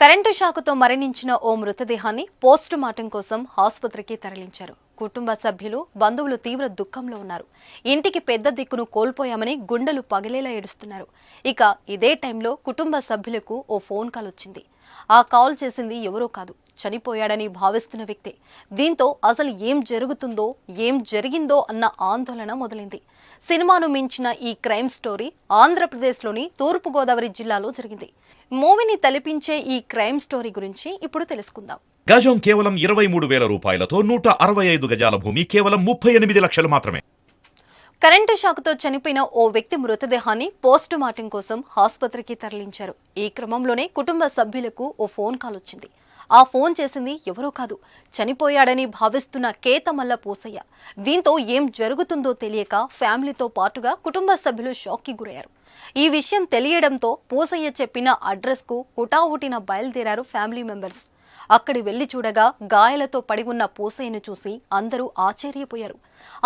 Current షాకుతో మరణించిన ఓ మృతదేహాన్ని post mortem కోసం ఆసుపత్రికి తరలించారు. కుటుంబ సభ్యులు, బంధువులు తీవ్ర దుఃఖంలో ఉన్నారు. ఇంటికి పెద్ద దిక్కును కోల్పోయామని గుండెలు పగిలేలా ఏడుస్తున్నారు. ఇక ఇదే టైంలో కుటుంబ సభ్యులకు ఓ ఫోన్ కాల్ వచ్చింది. ఆ కాల్ చేసింది ఎవరో కాదు, చనిపోయాడని భావిస్తున్న వ్యక్తే. దీంతో అసలు ఏం జరుగుతుందో, ఏం జరిగిందో అన్న ఆందోళన మొదలైంది. సినిమాను మించిన ఈ క్రైమ్ స్టోరీ ఆంధ్రప్రదేశ్లోని తూర్పుగోదావరి జిల్లాలో జరిగింది. మూవీని తలపించే ఈ క్రైమ్ స్టోరీ గురించి ఇప్పుడు తెలుసుకుందాం. గజం కేవలం 23,000 రూపాయలతో 165 గజాల భూమి కేవలం 38 లక్షలు మాత్రమే. కరెంటు షాకుతో చనిపోయిన ఓ వ్యక్తి మృతదేహాన్ని పోస్ట్ మార్టం కోసం ఆసుపత్రికి తరలించారు. ఈ క్రమంలోనే కుటుంబ సభ్యులకు ఓ ఫోన్ కాల్ వచ్చింది. ఆ ఫోన్ చేసింది ఎవరో కాదు, చనిపోయాడని భావిస్తున్న కేతమల్ల పూసయ్య. దీంతో ఏం జరుగుతుందో తెలియక ఫ్యామిలీతో పాటుగా కుటుంబ సభ్యులు షాక్కి గురయ్యారు. ఈ విషయం తెలియడంతో పూసయ్య చెప్పిన అడ్రస్కు హుటాహుటిన బయలుదేరారు ఫ్యామిలీ మెంబర్స్. అక్కడి వెళ్లి చూడగా గాయాలతో పడి ఉన్న పూసయ్యను చూసి అందరూ ఆశ్చర్యపోయారు.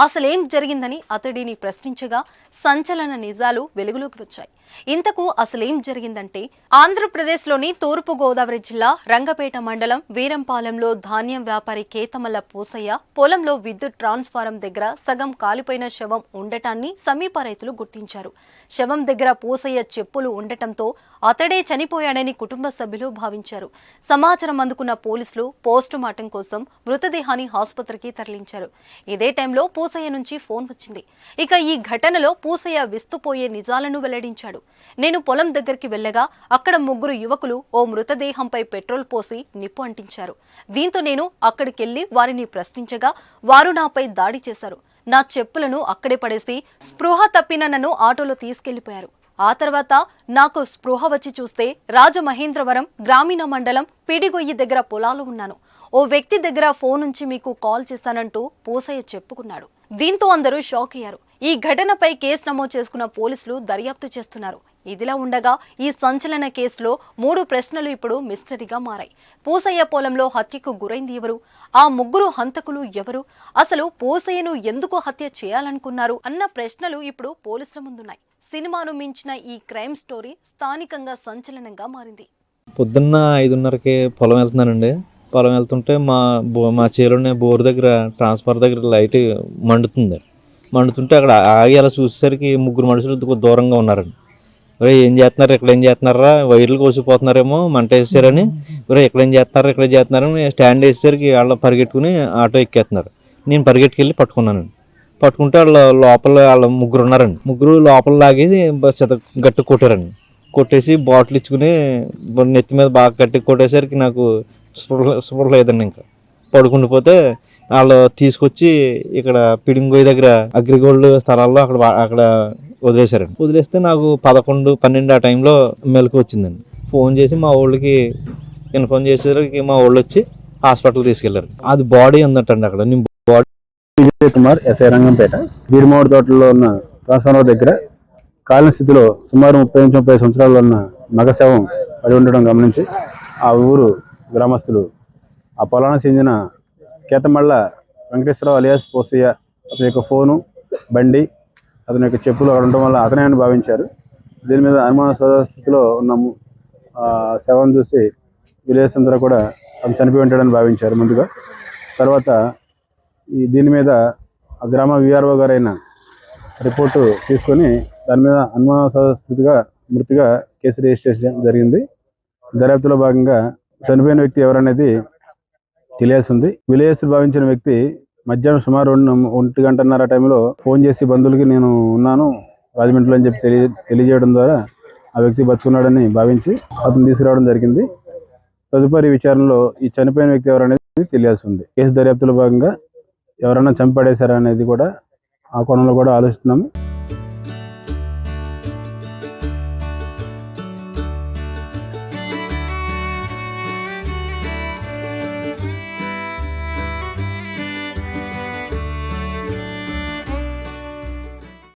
అసలేం జరిగిందని అతడిని ప్రశ్నించగా సంచలన నిజాలు వెలుగులోకి వచ్చాయి. ఇంతకు అసలేం జరిగిందంటే, ఆంధ్రప్రదేశ్లోని తూర్పు గోదావరి జిల్లా రంగపేట మండలం వీరంపాలెంలో ధాన్యం వ్యాపారి కేతమల్ల పూసయ్య పొలంలో విద్యుత్ ట్రాన్స్ఫారం దగ్గర సగం కాలిపోయిన శవం ఉండటాన్ని సమీప రైతులు గుర్తించారు. శవం దగ్గర పూసయ్య చెప్పులు ఉండటంతో అతడే చనిపోయాడని కుటుంబ సభ్యులు భావించారు. సమాచారం అందుకున్న పోలీసులు పోస్టు మార్టం కోసం మృతదేహాన్ని ఆసుపత్రికి తరలించారు. ఇదే టైంలో పూసయ్య నుంచి ఫోన్ వచ్చింది. ఇక ఈ ఘటనలో పూసయ్య విస్తుపోయే నిజాలను వెల్లడించాడు. నేను పొలం దగ్గరికి వెళ్ళగా అక్కడ 3 యువకులు ఓ మృతదేహంపై పెట్రోల్ పోసి నిప్పు అంటించారు. దీంతో నేను అక్కడికెళ్లి వారిని ప్రశ్నించగా వారు నాపై దాడి చేశారు. నా చెప్పులను అక్కడే పడేసి స్పృహ తప్పిన నన్ను ఆటోలో తీసుకెళ్లిపోయారు. ఆ తర్వాత నాకు స్పృహ వచ్చి చూస్తే రాజమహేంద్రవరం గ్రామీణ మండలం పిడిగొయ్యి దగ్గర పొలాలు ఉన్నాను. ఓ వ్యక్తి దగ్గర ఫోన్ నుంచి మీకు కాల్ చేశానంటూ పూసయ్య చెప్పుకున్నాడు. దీంతో అందరూ షాక్ అయ్యారు. ఈ ఘటనపై కేసు నమోదు చేసుకున్న పోలీసులు దర్యాప్తు చేస్తున్నారు. ఇదిలా ఉండగా ఈ సంచలన కేసులో 3 ప్రశ్నలు ఇప్పుడు మిస్టరీగా మారాయి. పూసయ్య పొలంలో హత్యకు గురైంది ఎవరు? ఆ 3 హంతకులు ఎవరు? అసలు పూసయ్యను ఎందుకు హత్య చేయాలనుకున్నారు అన్న ప్రశ్నలు ఇప్పుడు పోలీసుల ముందున్నాయి. సినిమాను మించిన ఈ క్రైమ్ స్టోరీ స్థానికంగా సంచలనంగా మారింది. పొద్దున్న 5:30కి పొలం వెళ్తున్నానండి. పొలం వెళ్తుంటే మా చేలోనే బోర్ దగ్గర ట్రాన్స్ఫార్ దగ్గర లైట్ మండుతుంటే అక్కడ ఆగి అలా చూసేసరికి 3 మనుషులు దూరంగా ఉన్నారండి. ఏం చేస్తున్నారు, ఇక్కడ ఏం చేస్తున్నారా, వైర్లు కోసిపోతున్నారేమో, మంట వేసారని ఇక్కడ ఏం చేస్తున్నారని స్టాండ్ వేసేసరికి వాళ్ళు పరిగెట్టుకుని ఆటో ఎక్కేస్తున్నారు. నేను పరిగెట్టుకెళ్ళి పట్టుకున్నానండి. పట్టుకుంటే వాళ్ళ 3 ఉన్నారండి. 3 లోపల లాగి గట్టి కొట్టారండి. కొట్టేసి బాటిల్ ఇచ్చుకుని నెత్తి మీద బాగా గట్టి కొట్టేసరికి నాకు స్పృహ లేదండి. ఇంకా పడుకుండిపోతే వాళ్ళు తీసుకొచ్చి ఇక్కడ పిడింగోయి దగ్గర అగ్రిగోల్డ్ స్థలాల్లో అక్కడ వదిలేశారండి. వదిలేస్తే నాకు 11, 12 ఆ టైంలో మెలకు వచ్చిందండి. ఫోన్ చేసి మా ఊళ్ళకి ఇన్ఫార్మ్ చేసేసరికి మా ఊళ్ళు వచ్చి హాస్పిటల్ తీసుకెళ్లారు. అది బాడీ ఉందటండి. అక్కడ బాడీ విజయ్ కుమార్, ఎస్ఐ, రంగంపేట బీరుమోడి తోటలో ఉన్న ట్రాన్స్ఫార్మర్ దగ్గర కాలిన స్థితిలో సుమారు 30-35 సంవత్సరాల్లో ఉన్న మగ శవం పడి ఉండడం గమనించి ఆ ఊరు గ్రామస్తులు ఆ పొలానికి చెందిన కేతమల్ల వెంకటేశ్వరరావు అలియాస్ పూసయ్య అతని యొక్క ఫోను, బండి, అతని యొక్క చెప్పులు అక్కడ ఉండడం వల్ల అతనే అని భావించారు. దీని మీద అనుమానాస్పద స్థితిలో ఉన్న శవం చూసి విలేజ్ అందరూ కూడా అతను చనిపోయి ఉంటాడని భావించారు ముందుగా. తర్వాత దీని మీద ఆ గ్రామ విఆర్ఓ గారైన రిపోర్టు తీసుకొని దాని మీద అనుమానాస్పద స్థితిగా మృతిగా కేసు రిజిస్టర్ చేయడం జరిగింది. దర్యాప్తులో భాగంగా చనిపోయిన వ్యక్తి ఎవరనేది తెలియాల్సి ఉంది. విలేజ్ భావించిన వ్యక్తి మధ్యాహ్నం సుమారు 1:30 టైంలో ఫోన్ చేసి బంధువులకి నేను ఉన్నాను రాజమండ్రిలో అని చెప్పి తెలియజేయడం ద్వారా ఆ వ్యక్తి బతుకున్నాడని భావించి అతను తీసుకురావడం జరిగింది. తదుపరి విచారణలో ఈ చనిపోయిన వ్యక్తి ఎవరనేది తెలియాల్సి ఉంది. కేసు దర్యాప్తులో భాగంగా ఎవరైనా చంపడేశారా అనేది కూడా ఆ కోణంలో కూడా ఆలోచిస్తున్నాము.